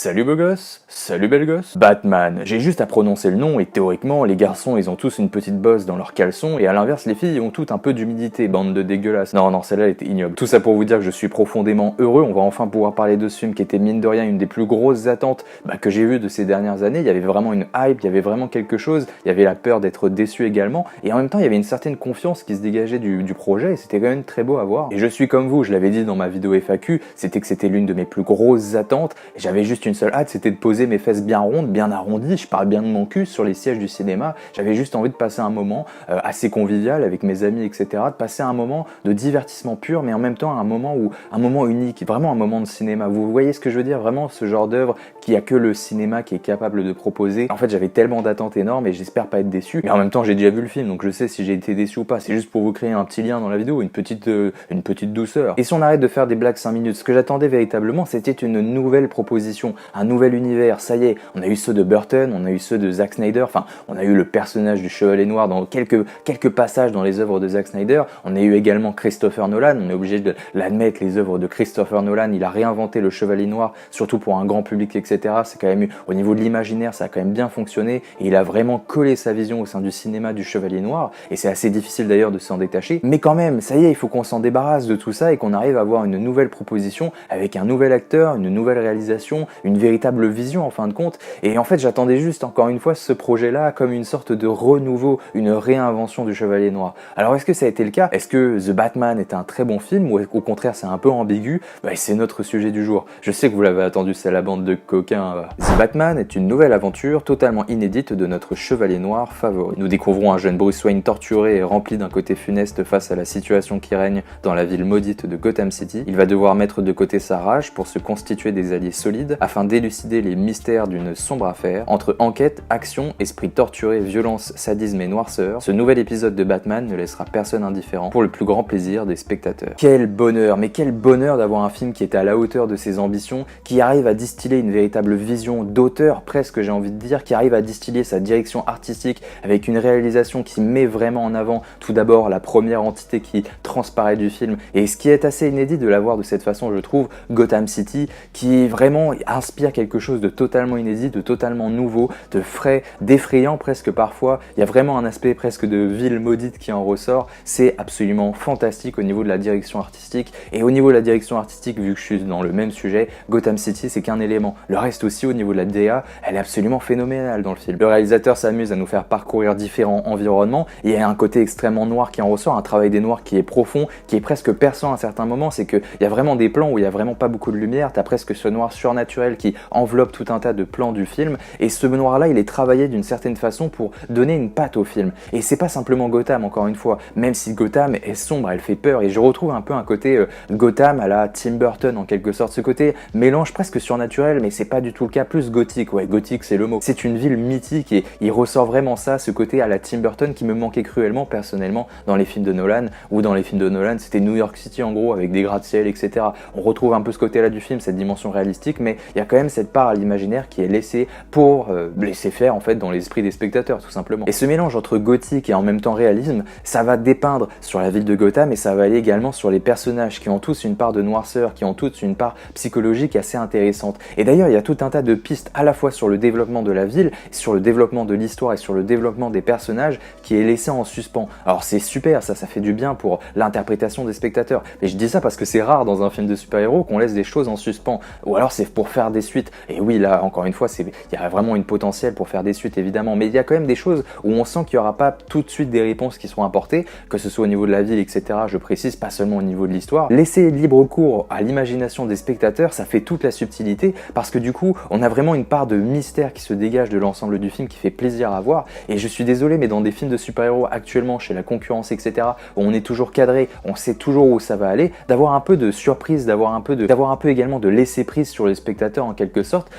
Salut beau gosse, salut belle gosse. Batman, j'ai juste à prononcer le nom et théoriquement les garçons ils ont tous une petite bosse dans leurs caleçons et à l'inverse les filles ont toutes un peu d'humidité, bande de dégueulasses. Non, celle-là était ignoble. Tout ça pour vous dire que je suis profondément heureux, on va enfin pouvoir parler de ce film qui était mine de rien une des plus grosses attentes que j'ai vues de ces dernières années. Il y avait vraiment une hype, il y avait vraiment quelque chose, il y avait la peur d'être déçu également et en même temps il y avait une certaine confiance qui se dégageait du projet et c'était quand même très beau à voir. Et je suis comme vous, je l'avais dit dans ma vidéo FAQ, c'était que c'était l'une de mes plus grosses attentes et j'avais juste une seule hâte, c'était de poser mes fesses bien rondes, bien arrondies, je parle bien de mon cul sur les sièges du cinéma. J'avais juste envie de passer un moment assez convivial avec mes amis, etc. De passer un moment de divertissement pur, mais en même temps un moment unique, vraiment un moment de cinéma. Vous voyez ce que je veux dire? Vraiment ce genre d'œuvre qu'il n'y a que le cinéma qui est capable de proposer. En fait, j'avais tellement d'attentes énormes et j'espère pas être déçu. Mais en même temps, j'ai déjà vu le film, donc je sais si j'ai été déçu ou pas. C'est juste pour vous créer un petit lien dans la vidéo, une petite douceur. Et si on arrête de faire des blagues 5 minutes, ce que j'attendais véritablement, c'était une nouvelle proposition, un nouvel univers. Ça y est, on a eu ceux de Burton, on a eu ceux de Zack Snyder, enfin, on a eu le personnage du Chevalier Noir dans quelques passages dans les œuvres de Zack Snyder. On a eu également Christopher Nolan, on est obligé de l'admettre, les œuvres de Christopher Nolan, il a réinventé le Chevalier Noir, surtout pour un grand public, etc. C'est quand même eu, au niveau de l'imaginaire, ça a quand même bien fonctionné, et il a vraiment collé sa vision au sein du cinéma du Chevalier Noir, et c'est assez difficile d'ailleurs de s'en détacher, mais quand même, ça y est, il faut qu'on s'en débarrasse de tout ça, et qu'on arrive à avoir une nouvelle proposition, avec un nouvel acteur, une nouvelle réalisation, une véritable vision en fin de compte, et en fait j'attendais juste encore une fois ce projet-là comme une sorte de renouveau, une réinvention du Chevalier Noir. Alors est-ce que ça a été le cas? Est-ce que The Batman est un très bon film, ou au contraire c'est un peu ambigu? C'est notre sujet du jour. Je sais que vous l'avez attendu, c'est la bande de coquins. The Batman est une nouvelle aventure totalement inédite de notre Chevalier Noir favori. Nous découvrons un jeune Bruce Wayne torturé et rempli d'un côté funeste face à la situation qui règne dans la ville maudite de Gotham City. Il va devoir mettre de côté sa rage pour se constituer des alliés solides afin d'élucider les mystères d'une sombre affaire. Entre enquête, action, esprit torturé, violence, sadisme et noirceur, ce nouvel épisode de Batman ne laissera personne indifférent pour le plus grand plaisir des spectateurs. Quel bonheur, mais quel bonheur d'avoir un film qui est à la hauteur de ses ambitions, qui arrive à distiller une véritable vision d'auteur presque, j'ai envie de dire, qui arrive à distiller sa direction artistique avec une réalisation qui met vraiment en avant tout d'abord la première entité qui transparaît du film, et ce qui est assez inédit de l'avoir de cette façon, je trouve, Gotham City, qui vraiment inspire quelque chose de totalement inédit, de totalement nouveau, de frais, d'effrayant presque parfois. Il y a vraiment un aspect presque de ville maudite qui en ressort. C'est absolument fantastique au niveau de la direction artistique, et au niveau de la direction artistique, vu que je suis dans le même sujet, Gotham City c'est qu'un élément. Le reste aussi au niveau de la DA, elle est absolument phénoménale dans le film. Le réalisateur s'amuse à nous faire parcourir différents environnements, et il y a un côté extrêmement noir qui en ressort, un travail des noirs qui est profond, qui est presque perçant à certains moments. C'est qu'il y a vraiment des plans où il y a vraiment pas beaucoup de lumière, t'as presque ce noir surnaturel qui enveloppe tout un tas de plans du film, et ce noir là il est travaillé d'une certaine façon pour donner une patte au film. Et c'est pas simplement Gotham, encore une fois, même si Gotham est sombre, elle fait peur, et je retrouve un peu un côté Gotham à la Tim Burton en quelque sorte, ce côté mélange presque surnaturel, mais c'est pas du tout le cas, plus gothique, ouais, gothique c'est le mot. C'est une ville mythique et il ressort vraiment ça, ce côté à la Tim Burton qui me manquait cruellement personnellement dans les films de Nolan, ou dans les films de Nolan c'était New York City en gros, avec des gratte-ciel, etc. On retrouve un peu ce côté-là du film, cette dimension réalistique, mais il y a quand même cette part à l'imaginaire qui est laissée pour laisser faire en fait dans l'esprit des spectateurs tout simplement. Et ce mélange entre gothique et en même temps réalisme, ça va dépeindre sur la ville de Gotham, et ça va aller également sur les personnages qui ont tous une part de noirceur, qui ont tous une part psychologique assez intéressante. Et d'ailleurs il y a tout un tas de pistes à la fois sur le développement de la ville, sur le développement de l'histoire et sur le développement des personnages qui est laissé en suspens. Alors c'est super, ça fait du bien pour l'interprétation des spectateurs, mais je dis ça parce que c'est rare dans un film de super-héros qu'on laisse des choses en suspens, ou alors c'est pour faire des suites. Et oui, là encore une fois, il y a vraiment une potentiel pour faire des suites évidemment, mais il y a quand même des choses où on sent qu'il n'y aura pas tout de suite des réponses qui seront apportées, que ce soit au niveau de la ville, etc. Je précise, pas seulement au niveau de l'histoire. Laisser libre cours à l'imagination des spectateurs, ça fait toute la subtilité, parce que du coup, on a vraiment une part de mystère qui se dégage de l'ensemble du film qui fait plaisir à voir. Et je suis désolé, mais dans des films de super-héros actuellement, chez la concurrence, etc., où on est toujours cadré, on sait toujours où ça va aller, d'avoir un peu de surprise, d'avoir un peu également de laisser prise sur les spectateurs en quelque sorte,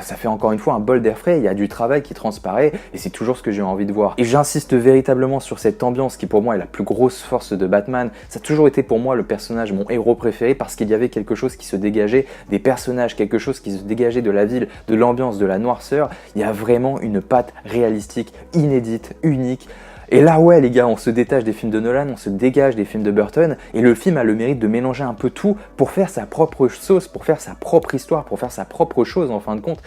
ça fait encore une fois un bol d'air frais, il y a du travail qui transparaît, et c'est toujours ce que j'ai envie de voir. Et j'insiste véritablement sur cette ambiance qui pour moi est la plus grosse force de Batman. Ça a toujours été pour moi le personnage, mon héros préféré, parce qu'il y avait quelque chose qui se dégageait des personnages, quelque chose qui se dégageait de la ville, de l'ambiance, de la noirceur. Il y a vraiment une patte réalistique, inédite, unique. Et là, ouais, les gars, on se détache des films de Nolan, on se dégage des films de Burton, et le film a le mérite de mélanger un peu tout pour faire sa propre sauce, pour faire sa propre histoire, pour faire sa propre chose, en fin de compte.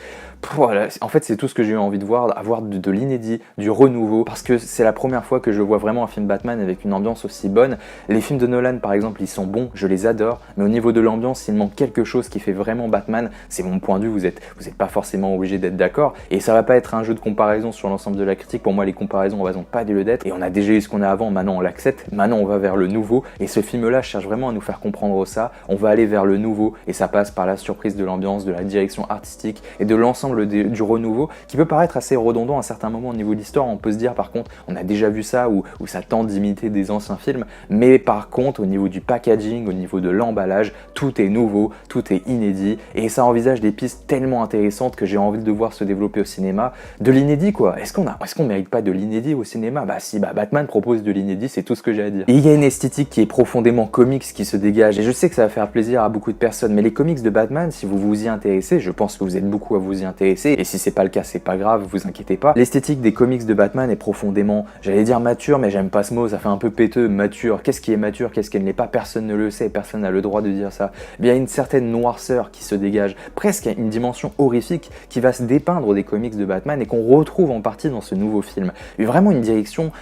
Voilà. En fait, c'est tout ce que j'ai eu envie de voir, avoir de l'inédit, du renouveau, parce que c'est la première fois que je vois vraiment un film Batman avec une ambiance aussi bonne. Les films de Nolan, par exemple, ils sont bons, je les adore, mais au niveau de l'ambiance, il manque quelque chose qui fait vraiment Batman. C'est mon point de vue, vous êtes pas forcément obligé d'être d'accord, et ça va pas être un jeu de comparaison sur l'ensemble de la critique. Pour moi, les comparaisons, elles ont pas lieu d'être, et on a déjà eu ce qu'on a avant, maintenant on l'accepte, maintenant on va vers le nouveau, et ce film-là cherche vraiment à nous faire comprendre ça. On va aller vers le nouveau, et ça passe par la surprise de l'ambiance, de la direction artistique, et de l'ensemble du renouveau, qui peut paraître assez redondant à certains moments au niveau de l'histoire. On peut se dire, par contre, on a déjà vu ça, où ça tente d'imiter des anciens films, mais par contre, au niveau du packaging, au niveau de l'emballage, tout est nouveau, tout est inédit, et ça envisage des pistes tellement intéressantes que j'ai envie de voir se développer au cinéma. De l'inédit, quoi. Est-ce qu'on mérite pas de l'inédit au cinéma? Bah si, Batman propose de l'inédit, c'est tout ce que j'ai à dire. Et il y a une esthétique qui est profondément comics qui se dégage, et je sais que ça va faire plaisir à beaucoup de personnes, mais les comics de Batman, si vous vous y intéressez, je pense que vous êtes beaucoup à vous y intéresser, et si c'est pas le cas, c'est pas grave, vous inquiétez pas. L'esthétique des comics de Batman est profondément, j'allais dire mature, mais j'aime pas ce mot, ça fait un peu péteux, mature. Qu'est-ce qui est mature, qu'est-ce qui ne l'est pas? Personne ne le sait, personne n'a le droit de dire ça. Il y a une certaine noirceur qui se dégage, presque une dimension horrifique qui va se dépeindre des comics de Batman et qu'on retrouve en partie dans ce nouveau film. Il y a vraiment une direction,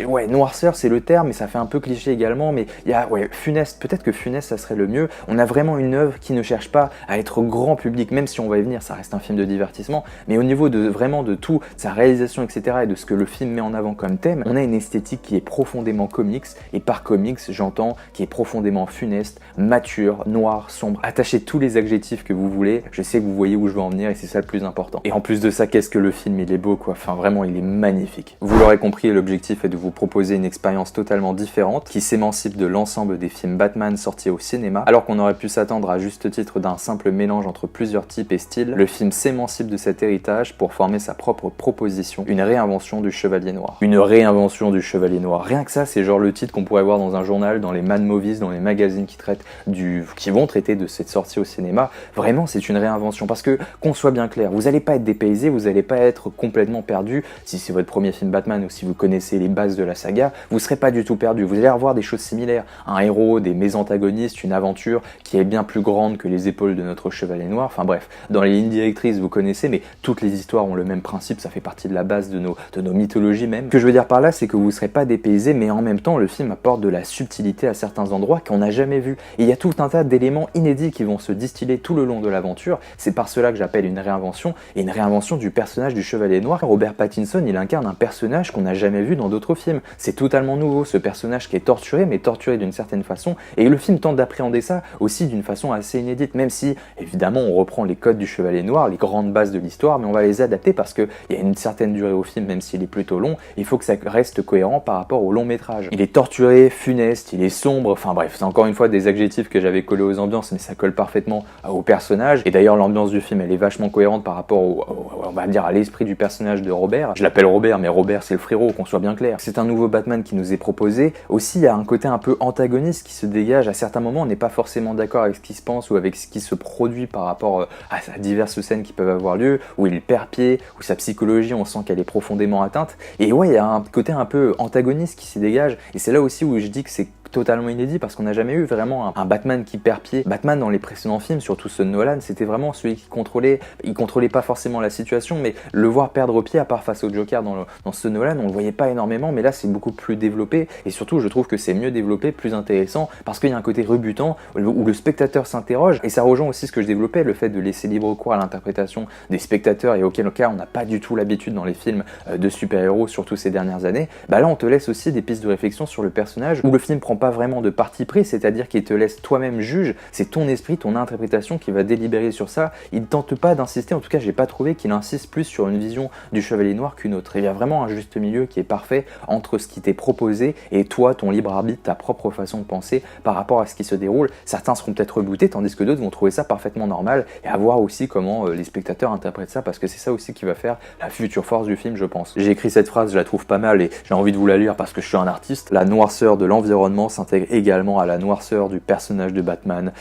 ouais, noirceur c'est le terme, mais ça fait un peu cliché également, mais il y a, ouais, funeste, peut-être que funeste ça serait le mieux. On a vraiment une œuvre qui ne cherche pas à être grand public, même si on va y venir, ça reste un film de divertissement, mais au niveau de vraiment de tout, sa réalisation, etc., et de ce que le film met en avant comme thème, on a une esthétique qui est profondément comics, et par comics, j'entends qui est profondément funeste, mature, noir, sombre. Attachez tous les adjectifs que vous voulez, je sais que vous voyez où je veux en venir, et c'est ça le plus important. Et en plus de ça, qu'est-ce que le film, il est beau, quoi. Enfin, vraiment, il est magnifique. Vous l'aurez compris, l'objectif est de vous proposer une expérience totalement différente, qui s'émancipe de l'ensemble des films Batman sortis au cinéma, alors qu'on aurait pu s'attendre à juste titre d'un simple mélange entre plusieurs types et styles. Le film s'émancipe de cet héritage pour former sa propre proposition, une réinvention du Chevalier Noir. Une réinvention du Chevalier Noir. Rien que ça, c'est genre le titre qu'on pourrait voir dans un journal, dans les Mad Movies, dans les magazines qui vont traiter de cette sortie au cinéma. Vraiment, c'est une réinvention, parce que, qu'on soit bien clair, vous allez pas être dépaysé, vous allez pas être complètement perdu. Si c'est votre premier film Batman ou si vous connaissez les bases de la saga, vous serez pas du tout perdu. Vous allez revoir des choses similaires. Un héros, des mésantagonistes, une aventure qui est bien plus grande que les épaules de notre Chevalier Noir. Enfin bref, dans les lignes directrices, vous connaissez, mais toutes les histoires ont le même principe, ça fait partie de la base de nos mythologies même. Ce que je veux dire par là, c'est que vous serez pas dépaysé, mais en même temps, le film apporte de la subtilité à certains endroits qu'on n'a jamais vu. Et il y a tout un tas d'éléments inédits qui vont se distiller tout le long de l'aventure. C'est par cela que j'appelle une réinvention, et une réinvention du personnage du Chevalier Noir. Robert Pattinson, il incarne un personnage qu'on n'a jamais vu dans d'autres films. C'est totalement nouveau, ce personnage qui est torturé, mais torturé d'une certaine façon, et le film tente d'appréhender ça aussi d'une façon assez inédite, même si, évidemment, on reprend les codes du Chevalier Noir, les grandes bases de l'histoire, mais on va les adapter parce qu'il y a une certaine durée au film, même s'il est plutôt long, il faut que ça reste cohérent par rapport au long métrage. Il est torturé, funeste, il est sombre, enfin bref, c'est encore une fois des adjectifs que j'avais collés aux ambiances, mais ça colle parfaitement au personnage, et d'ailleurs l'ambiance du film, elle est vachement cohérente par rapport on va dire à l'esprit du personnage de Robert. Je l'appelle Robert, mais Robert c'est le frérot, qu'on soit bien clair. C'est un nouveau Batman qui nous est proposé. Aussi, il y a un côté un peu antagoniste qui se dégage. À certains moments, on n'est pas forcément d'accord avec ce qui se pense ou avec ce qui se produit par rapport à diverses scènes qui peuvent avoir lieu, où il perd pied, où sa psychologie, on sent qu'elle est profondément atteinte. Et ouais, il y a un côté un peu antagoniste qui s'y dégage. Et c'est là aussi où je dis que c'est totalement inédit, parce qu'on n'a jamais eu vraiment un Batman qui perd pied. Batman dans les précédents films, surtout ceux de Nolan, c'était vraiment celui qui contrôlait, il contrôlait pas forcément la situation, mais le voir perdre pied, à part face au Joker dans ceux de Nolan, on le voyait pas énormément, mais là c'est beaucoup plus développé, et surtout je trouve que c'est mieux développé, plus intéressant, parce qu'il y a un côté rebutant, où le spectateur s'interroge, et ça rejoint aussi ce que je développais, le fait de laisser libre cours à l'interprétation des spectateurs, et auquel cas on n'a pas du tout l'habitude dans les films de super-héros, surtout ces dernières années. Bah là on te laisse aussi des pistes de réflexion sur le personnage, où le film prend pas vraiment de parti pris, c'est-à-dire qu'il te laisse toi-même juge, c'est ton esprit, ton interprétation qui va délibérer sur ça. Il ne tente pas d'insister, en tout cas j'ai pas trouvé qu'il insiste plus sur une vision du Chevalier Noir qu'une autre. Il y a vraiment un juste milieu qui est parfait entre ce qui t'est proposé et toi, ton libre arbitre, ta propre façon de penser par rapport à ce qui se déroule. Certains seront peut-être rebootés, tandis que d'autres vont trouver ça parfaitement normal, et à voir aussi comment les spectateurs interprètent ça, parce que c'est ça aussi qui va faire la future force du film, je pense. J'ai écrit cette phrase, je la trouve pas mal et j'ai envie de vous la lire parce que je suis un artiste. La noirceur de l'environnement s'intègre également à la noirceur du personnage de Batman.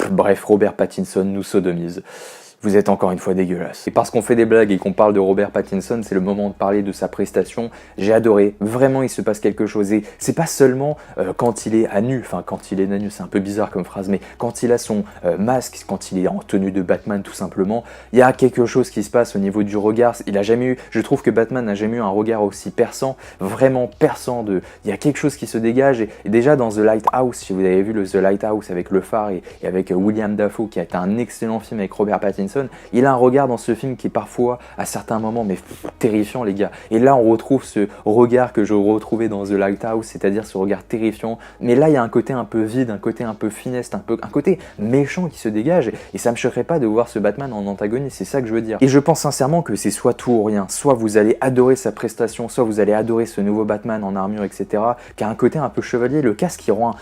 Bref, Robert Pattinson nous sodomise. vous êtes encore une fois dégueulasse. Et parce qu'on fait des blagues et qu'on parle de Robert Pattinson, c'est le moment de parler de sa prestation. J'ai adoré, vraiment il se passe quelque chose. Et c'est pas seulement quand il est à nu, enfin quand il est à nu, c'est un peu bizarre comme phrase, mais quand il a son masque, quand il est en tenue de Batman tout simplement, il y a quelque chose qui se passe au niveau du regard. Il a jamais eu, je trouve que Batman n'a jamais eu un regard aussi perçant, vraiment perçant. Il y a quelque chose qui se dégage. Et déjà dans The Lighthouse, si vous avez vu The Lighthouse avec Le Phare et avec William Dafoe, qui a été un excellent film avec Robert Pattinson, il a un regard dans ce film qui est parfois, à certains moments, mais terrifiant les gars. Et là on retrouve ce regard que je retrouvais dans The Lighthouse, c'est-à-dire ce regard terrifiant. Mais là il y a un côté un peu vide, un côté un peu funeste, un côté méchant qui se dégage. Et ça me choquerait pas de voir ce Batman en antagoniste, c'est ça que je veux dire. Et je pense sincèrement que c'est soit tout ou rien. Soit vous allez adorer sa prestation, soit vous allez adorer ce nouveau Batman en armure, etc. qui a un côté un peu chevalier. Le casque qui rend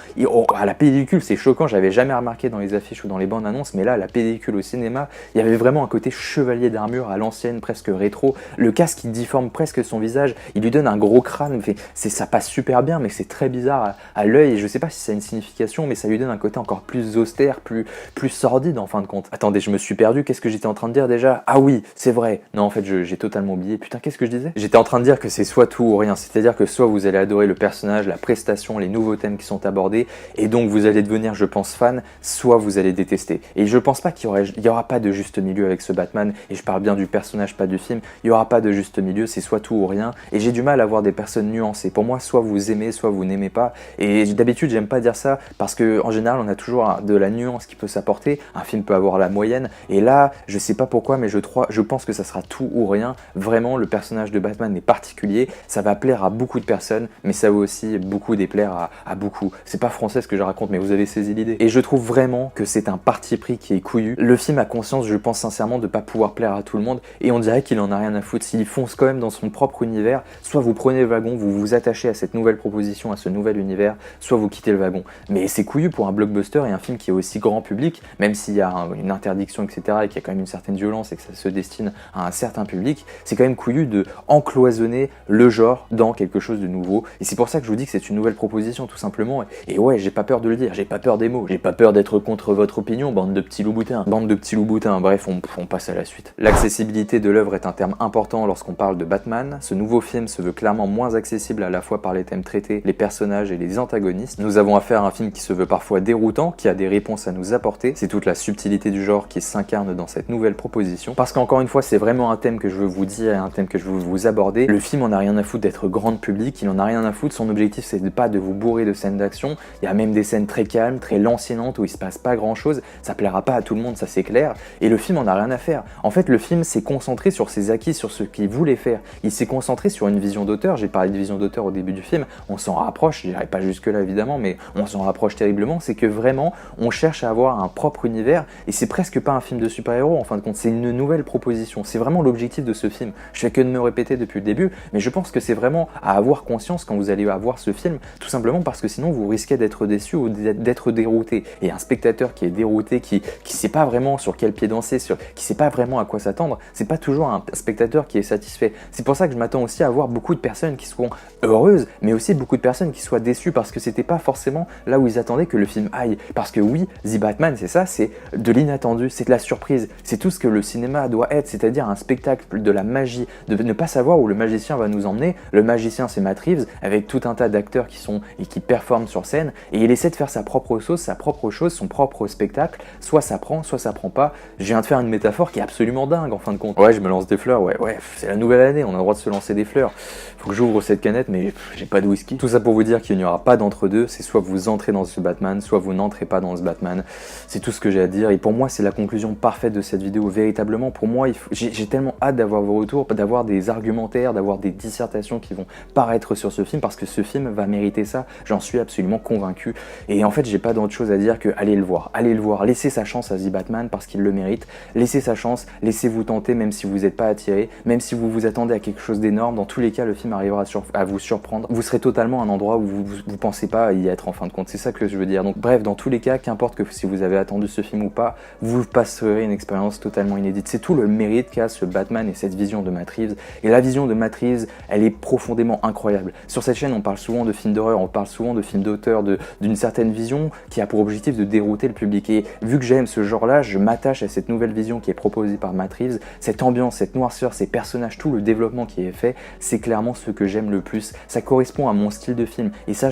à la pellicule, c'est choquant, j'avais jamais remarqué dans les affiches ou dans les bandes annonces, mais là, la pellicule au cinéma, il y avait vraiment un côté chevalier d'armure à l'ancienne, presque rétro. Le casque qui difforme presque son visage, il lui donne un gros crâne, ça passe super bien, mais c'est très bizarre à l'œil. Je sais pas si ça a une signification, mais ça lui donne un côté encore plus austère, plus sordide en fin de compte. Attendez, je me suis perdu, qu'est-ce que j'étais en train de dire déjà? Ah oui, c'est vrai. Non, en fait, j'ai totalement oublié. Putain, qu'est-ce que je disais? J'étais en train de dire que c'est soit tout ou rien, c'est-à-dire que soit vous allez adorer le personnage, la prestation, les nouveaux thèmes qui sont abordés, et donc vous allez devenir, je pense, fan, soit vous allez détester. Et je pense pas qu'il y aura pas de juste milieu avec ce Batman, et je parle bien du personnage, pas du film. Il y aura pas de juste milieu, c'est soit tout ou rien, et j'ai du mal à voir des personnes nuancées. Pour moi, soit vous aimez, soit vous n'aimez pas, et d'habitude, j'aime pas dire ça, parce que en général, on a toujours de la nuance qui peut s'apporter. Un film peut avoir la moyenne, et là, je sais pas pourquoi, mais je pense que ça sera tout ou rien. Vraiment, le personnage de Batman est particulier, ça va plaire à beaucoup de personnes, mais ça va aussi beaucoup déplaire à beaucoup. C'est pas français ce que je raconte, mais vous avez saisi l'idée. Et je trouve vraiment que c'est un parti pris qui est couillu. Le film a conscience, je pense sincèrement, de pas pouvoir plaire à tout le monde, et on dirait qu'il en a rien à foutre. S'il fonce quand même dans son propre univers, soit vous prenez le wagon, vous vous attachez à cette nouvelle proposition, à ce nouvel univers, soit vous quittez le wagon. Mais c'est couillu pour un blockbuster et un film qui est aussi grand public, même s'il y a une interdiction, etc., et qu'il y a quand même une certaine violence et que ça se destine à un certain public, c'est quand même couillu de encloisonner le genre dans quelque chose de nouveau. Et c'est pour ça que je vous dis que c'est une nouvelle proposition, tout simplement. Et ouais, j'ai pas peur de le dire, j'ai pas peur des mots, j'ai pas peur d'être contre votre opinion, bande de petits loups-boutins. Bande de petits loups-boutins, bref, on passe à la suite. L'accessibilité de l'œuvre est un terme important lorsqu'on parle de Batman. Ce nouveau film se veut clairement moins accessible à la fois par les thèmes traités, les personnages et les antagonistes. Nous avons affaire à un film qui se veut parfois déroutant, qui a des réponses à nous apporter. C'est toute la subtilité du genre qui s'incarne dans cette nouvelle proposition. Parce qu'encore une fois, c'est vraiment un thème que je veux vous dire et un thème que je veux vous aborder. Le film en a rien à foutre d'être grand public, il en a rien à foutre. Son objectif, c'est pas de vous bourrer de scènes d'action. Il y a même des scènes très calmes, très lancinantes où il se passe pas grand chose. Ça plaira pas à tout le monde, ça c'est clair. Et le film en a rien à faire. En fait, le film s'est concentré sur ses acquis, sur ce qu'il voulait faire. Il s'est concentré sur une vision d'auteur. J'ai parlé de vision d'auteur au début du film. On s'en rapproche, j'irai pas jusque-là évidemment, mais on s'en rapproche terriblement. C'est que vraiment, on cherche à avoir un propre univers et c'est presque pas un film de super-héros en fin de compte. C'est une nouvelle proposition. C'est vraiment l'objectif de ce film. Je fais que de me répéter depuis le début, mais je pense que c'est vraiment à avoir conscience quand vous allez voir ce film, tout simplement parce que sinon vous risquez d'être déçu ou d'être dérouté. Et un spectateur qui est dérouté, qui sait pas vraiment sur quel pied danser, qui sait pas vraiment à quoi s'attendre, c'est pas toujours un spectateur qui est satisfait. C'est pour ça que je m'attends aussi à voir beaucoup de personnes qui seront heureuses, mais aussi beaucoup de personnes qui soient déçues parce que c'était pas forcément là où ils attendaient que le film aille. Parce que oui, The Batman, c'est ça, c'est de l'inattendu, c'est de la surprise, c'est tout ce que le cinéma doit être, c'est-à-dire un spectacle de la magie, de ne pas savoir où le magicien va nous emmener. Le magicien, c'est Matt Reeves, avec tout un tas d'acteurs qui sont et qui performent sur scène, et il essaie de faire sa propre sauce, sa propre chose, son propre spectacle. Soit ça prend pas. Je viens de faire une métaphore qui est absolument dingue en fin de compte. Ouais, je me lance des fleurs, ouais, c'est la nouvelle année, on a le droit de se lancer des fleurs. Faut que j'ouvre cette canette, mais j'ai pas de whisky. Tout ça pour vous dire qu'il n'y aura pas d'entre-deux, c'est soit vous entrez dans ce Batman, soit vous n'entrez pas dans ce Batman. C'est tout ce que j'ai à dire, et pour moi, c'est la conclusion parfaite de cette vidéo. Véritablement, pour moi, j'ai tellement hâte d'avoir vos retours, d'avoir des argumentaires, d'avoir des dissertations qui vont paraître sur ce film, parce que ce film va mériter ça, j'en suis absolument convaincu. Et en fait, j'ai pas d'autre chose à dire que allez le voir, laissez sa chance à The Batman parce qu'il le mérite, laissez sa chance, laissez-vous tenter même si vous n'êtes pas attiré, même si vous vous attendez à quelque chose d'énorme, dans tous les cas, le film arrivera à vous surprendre. Vous serez totalement à un endroit où vous pensez pas y être en fin de compte, c'est ça que je veux dire. Donc bref, dans tous les cas, qu'importe que si vous avez attendu ce film ou pas, vous passerez une expérience totalement inédite. C'est tout le mérite qu'a ce Batman et cette vision de Matt Reeves. Et la vision de Matt Reeves, elle est profondément incroyable. Sur cette chaîne, on parle souvent de films d'horreur, on parle souvent de films d'auteur, d'une certaine vision qui a pour objectif de dérouter le public. Et vu que j'aime ce genre-là, je m'attache à cette nouvelle vision qui est proposée par Matt Reeves, cette ambiance, cette noirceur, ces personnages, tout le développement qui est fait, c'est clairement ce que j'aime le plus. Ça correspond à mon style de film et ça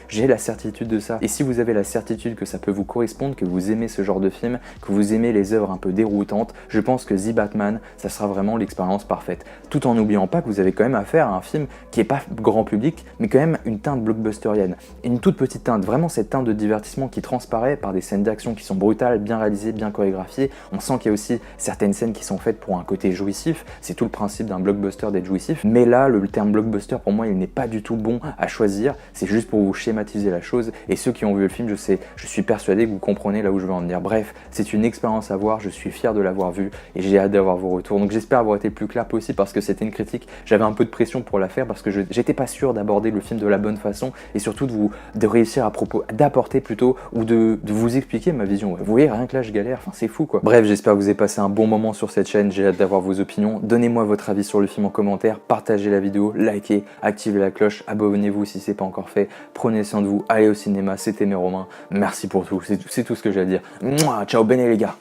j'ai la certitude de ça. Et si vous avez la certitude que ça peut vous correspondre, que vous aimez ce genre de film, que vous aimez les œuvres un peu déroutantes, je pense que The Batman, ça sera vraiment l'expérience parfaite. Tout en n'oubliant pas que vous avez quand même affaire à un film qui est pas grand public, mais quand même une teinte blockbusterienne. Une toute petite teinte, vraiment cette teinte de divertissement qui transparaît par des scènes d'action qui sont brutales, bien réalisées, bien chorégraphiées. On sent qu'il y a aussi certaines scènes qui sont faites pour un côté jouissif, c'est tout le principe d'un blockbuster d'être jouissif, mais là le terme blockbuster pour moi il n'est pas du tout bon à choisir, c'est juste pour vous schématiser la chose, et ceux qui ont vu le film, je suis persuadé que vous comprenez là où je veux en venir. Bref, c'est une expérience à voir, je suis fier de l'avoir vu, et j'ai hâte d'avoir vos retours, donc j'espère avoir été le plus clair possible parce que c'était une critique, j'avais un peu de pression pour la faire parce que j'étais pas sûr d'aborder le film de la bonne façon, et surtout de réussir d'apporter plutôt, ou de vous expliquer ma vision. Vous voyez, rien que là je galère, enfin c'est fou quoi. Bref, j'espère que vous avez passé un bon moment sur cette chaîne, j'ai hâte d'avoir vos opinions, donnez-moi votre avis sur le film en commentaire, partagez la vidéo, likez, activez la cloche, abonnez-vous si c'est pas encore fait, prenez soin de vous, allez au cinéma, c'était mes Romains, merci pour tout, c'est tout ce que j'ai à dire. Mouah, ciao bene les gars.